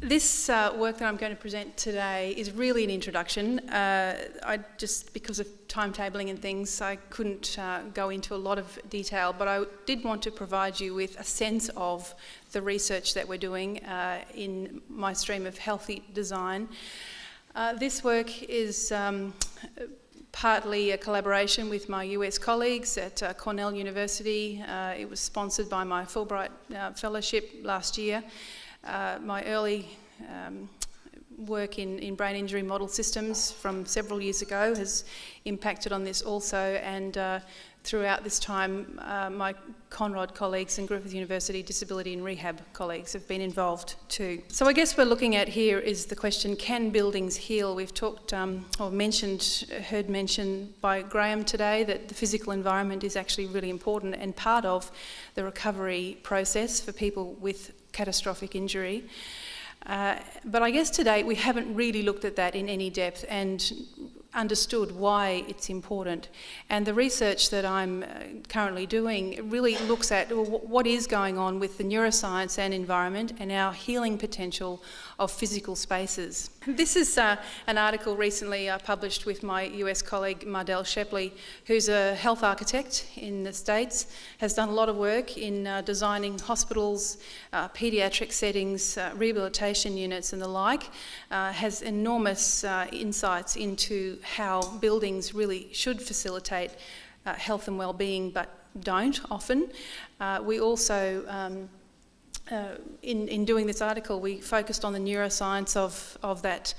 This work that I'm going to present today is really an introduction. Because of timetabling and things, I couldn't go into a lot of detail, but I did want to provide you with a sense of the research that we're doing in my stream of healthy design. This work is partly a collaboration with my US colleagues at Cornell University. It was sponsored by my Fulbright Fellowship last year. My early work in brain injury model systems from several years ago has impacted on this also, and throughout this time my CONROD colleagues and Griffith University Disability and Rehab colleagues have been involved too. So I guess we're looking at here is the question, can buildings heal? We've talked heard mentioned by Graham today that the physical environment is actually really important and part of the recovery process for people with catastrophic injury. But I guess to date we haven't really looked at that in any depth and understood why it's important. And the research that I'm currently doing really looks at what is going on with the neuroscience and environment and our healing potential of physical spaces. This is an article recently published with my US colleague Mardell Shepley, who's a health architect in the States, has done a lot of work in designing hospitals, paediatric settings, rehabilitation units and the like, has enormous insights into how buildings really should facilitate health and well-being, but don't often. We also, in doing this article, we focused on the neuroscience of that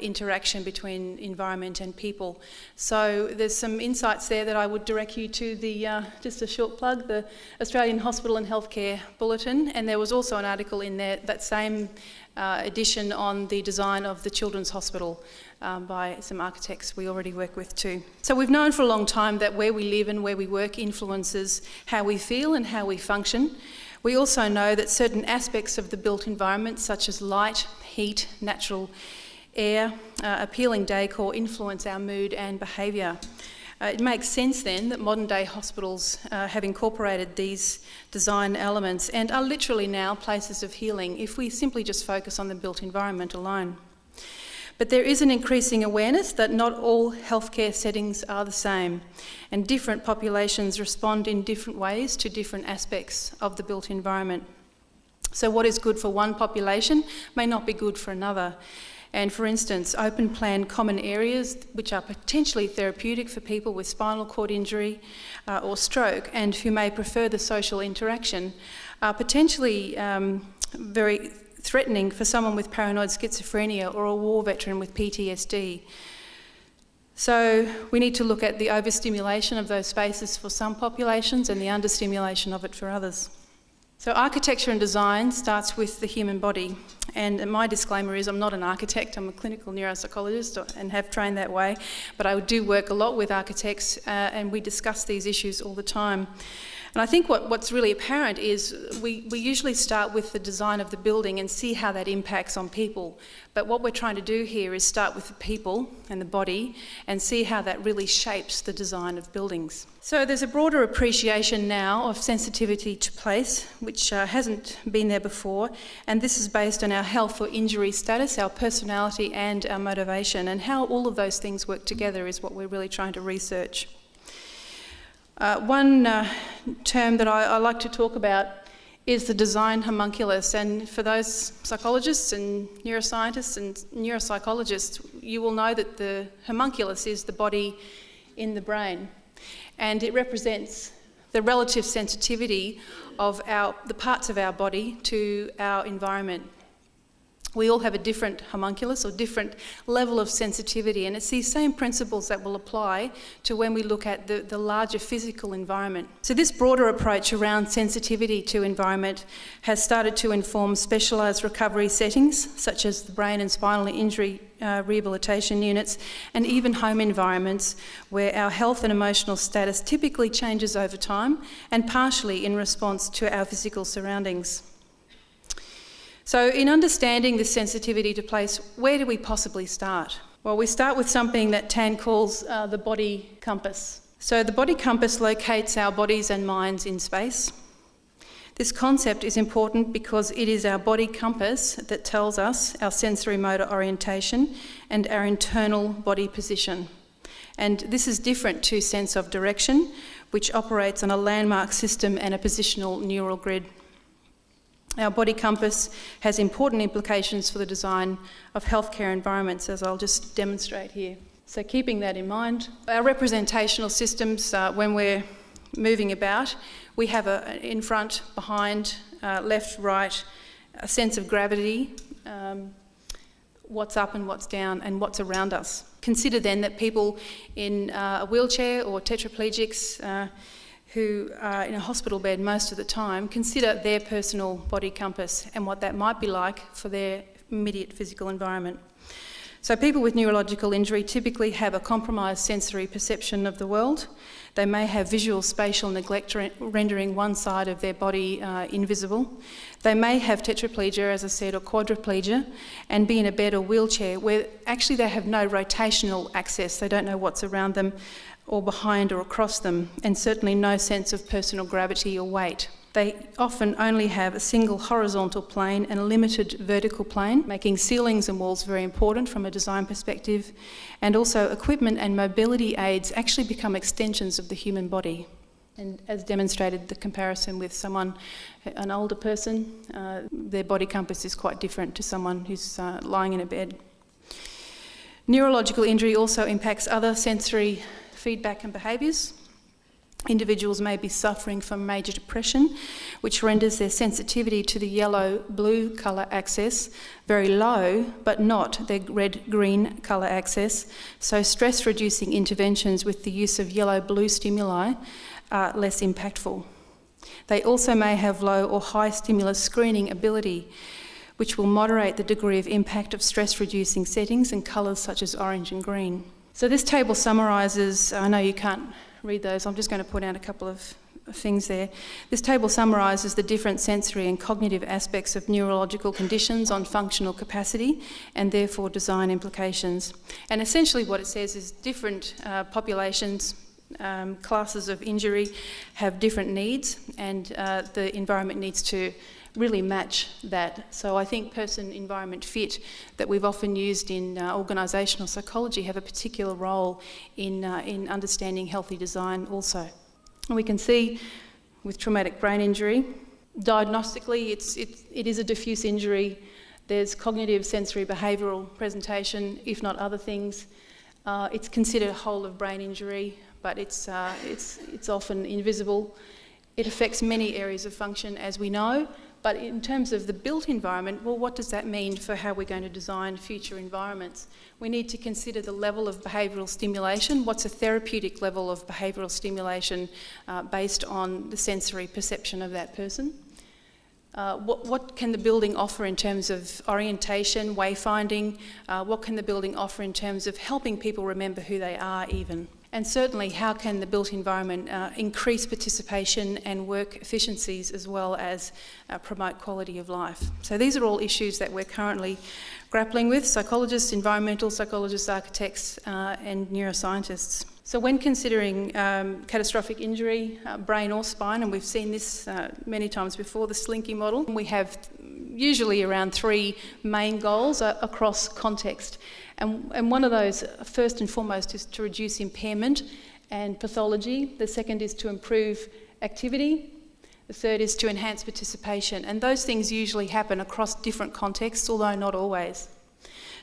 interaction between environment and people. So there's some insights there that I would direct you to the, just a short plug, the Australian Hospital and Healthcare Bulletin, and there was also an article in there, that same edition, on the design of the Children's Hospital by some architects we already work with too. So we've known for a long time that where we live and where we work influences how we feel and how we function. We also know that certain aspects of the built environment, such as light, heat, natural air, appealing decor, influence our mood and behaviour. It makes sense then that modern day hospitals have incorporated these design elements and are literally now places of healing if we simply just focus on the built environment alone. But there is an increasing awareness that not all healthcare settings are the same, and different populations respond in different ways to different aspects of the built environment. So what is good for one population may not be good for another. And for instance, open plan common areas which are potentially therapeutic for people with spinal cord injury or stroke and who may prefer the social interaction are potentially very threatening for someone with paranoid schizophrenia or a war veteran with PTSD. So we need to look at the overstimulation of those spaces for some populations and the understimulation of it for others. So architecture and design starts with the human body, and my disclaimer is I'm not an architect, I'm a clinical neuropsychologist and have trained that way, but I do work a lot with architects and we discuss these issues all the time. And I think what's really apparent is we usually start with the design of the building and see how that impacts on people. But what we're trying to do here is start with the people and the body and see how that really shapes the design of buildings. So there's a broader appreciation now of sensitivity to place, which hasn't been there before. And this is based on our health or injury status, our personality and our motivation. And how all of those things work together is what we're really trying to research. One term that I like to talk about is the design homunculus, and for those psychologists and neuroscientists and neuropsychologists, you will know that the homunculus is the body in the brain, and it represents the relative sensitivity of the parts of our body to our environment. We all have a different homunculus or different level of sensitivity, and it's these same principles that will apply to when we look at the larger physical environment. So this broader approach around sensitivity to environment has started to inform specialised recovery settings, such as the brain and spinal injury rehabilitation units, and even home environments where our health and emotional status typically changes over time and partially in response to our physical surroundings. So in understanding this sensitivity to place, where do we possibly start? Well, we start with something that Tan calls the body compass. So the body compass locates our bodies and minds in space. This concept is important because it is our body compass that tells us our sensory motor orientation and our internal body position. And this is different to sense of direction, which operates on a landmark system and a positional neural grid. Our body compass has important implications for the design of healthcare environments, as I'll just demonstrate here. So keeping that in mind, our representational systems, when we're moving about, we have in front, behind, left, right, a sense of gravity, what's up and what's down, and what's around us. Consider then that people in a wheelchair or tetraplegics who are in a hospital bed most of the time consider their personal body compass and what that might be like for their immediate physical environment. So people with neurological injury typically have a compromised sensory perception of the world. They may have visual spatial neglect rendering one side of their body invisible. They may have tetraplegia, as I said, or quadriplegia, and be in a bed or wheelchair where actually they have no rotational access. They don't know what's around them or behind or across them, and certainly no sense of personal gravity or weight. They often only have a single horizontal plane and a limited vertical plane, making ceilings and walls very important from a design perspective. And also equipment and mobility aids actually become extensions of the human body. And as demonstrated, the comparison with someone, an older person, their body compass is quite different to someone who's lying in a bed. Neurological injury also impacts other sensory feedback and behaviours. Individuals may be suffering from major depression, which renders their sensitivity to the yellow-blue colour axis very low, but not their red-green colour axis. So stress-reducing interventions with the use of yellow-blue stimuli are less impactful. They also may have low or high stimulus screening ability, which will moderate the degree of impact of stress-reducing settings and colours such as orange and green. So this table summarises, I know you can't read those, I'm just going to put out a couple of things there. This table summarises the different sensory and cognitive aspects of neurological conditions on functional capacity and therefore design implications. And essentially what it says is different populations, classes of injury have different needs, and the environment needs to really match that. So I think person-environment fit that we've often used in organisational psychology have a particular role in understanding healthy design also. And we can see with traumatic brain injury, diagnostically it is a diffuse injury. There's cognitive, sensory, behavioural presentation, if not other things. It's considered a whole of brain injury, but it's often invisible. It affects many areas of function, as we know. But in terms of the built environment, well, what does that mean for how we're going to design future environments? We need to consider the level of behavioural stimulation. What's a therapeutic level of behavioural stimulation based on the sensory perception of that person? What can the building offer in terms of orientation, wayfinding? What can the building offer in terms of helping people remember who they are even? And certainly, how can the built environment increase participation and work efficiencies as well as promote quality of life? So these are all issues that we're currently grappling with, psychologists, environmental psychologists, architects and neuroscientists. So when considering catastrophic injury, brain or spine, and we've seen this many times before, the Slinky model, we have usually around 3 main goals across context. And one of those, first and foremost, is to reduce impairment and pathology. The second is to improve activity. The third is to enhance participation. And those things usually happen across different contexts, although not always.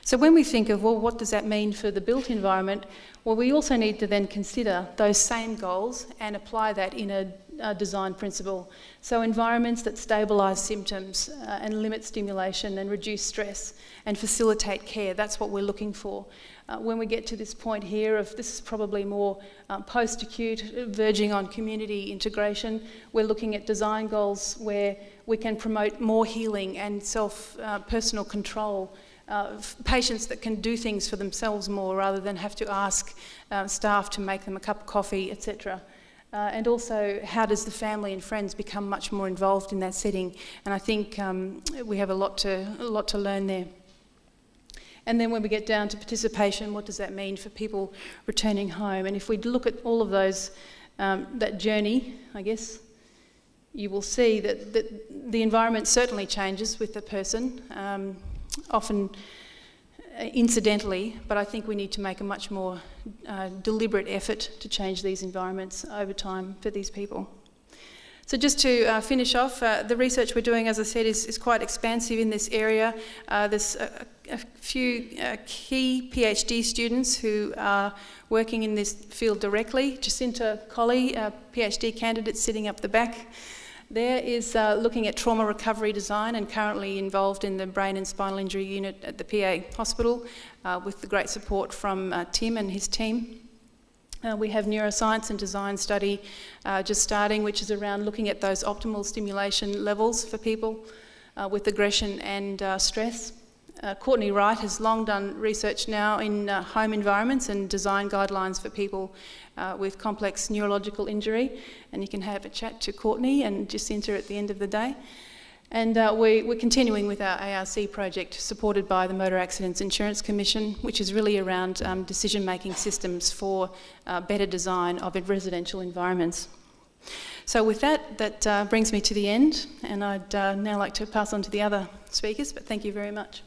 So when we think of, well, what does that mean for the built environment? Well, we also need to then consider those same goals and apply that in a design principle. So environments that stabilise symptoms and limit stimulation and reduce stress and facilitate care, that's what we're looking for. When we get to this point here of this is probably more post-acute, verging on community integration, we're looking at design goals where we can promote more healing and personal control. Patients that can do things for themselves more rather than have to ask staff to make them a cup of coffee, etc. And also, how does the family and friends become much more involved in that setting? And I think we have a lot to learn there. And then when we get down to participation, what does that mean for people returning home? And if we look at all of those, that journey, I guess, you will see that the environment certainly changes with the person, often incidentally, but I think we need to make a much more deliberate effort to change these environments over time for these people. So just to finish off, the research we're doing, as I said, is quite expansive in this area. There's a few key PhD students who are working in this field directly. Jacinta Colley, a PhD candidate sitting up the back there, is looking at trauma recovery design and currently involved in the brain and spinal injury unit at the PA hospital with the great support from Tim and his team. We have neuroscience and design study just starting, which is around looking at those optimal stimulation levels for people with aggression and stress. Courtney Wright has long done research now in home environments and design guidelines for people with complex neurological injury, and you can have a chat to Courtney and Jacinta at the end of the day. And we're continuing with our ARC project supported by the Motor Accidents Insurance Commission, which is really around decision-making systems for better design of residential environments. So with that brings me to the end, and I'd now like to pass on to the other speakers, but thank you very much.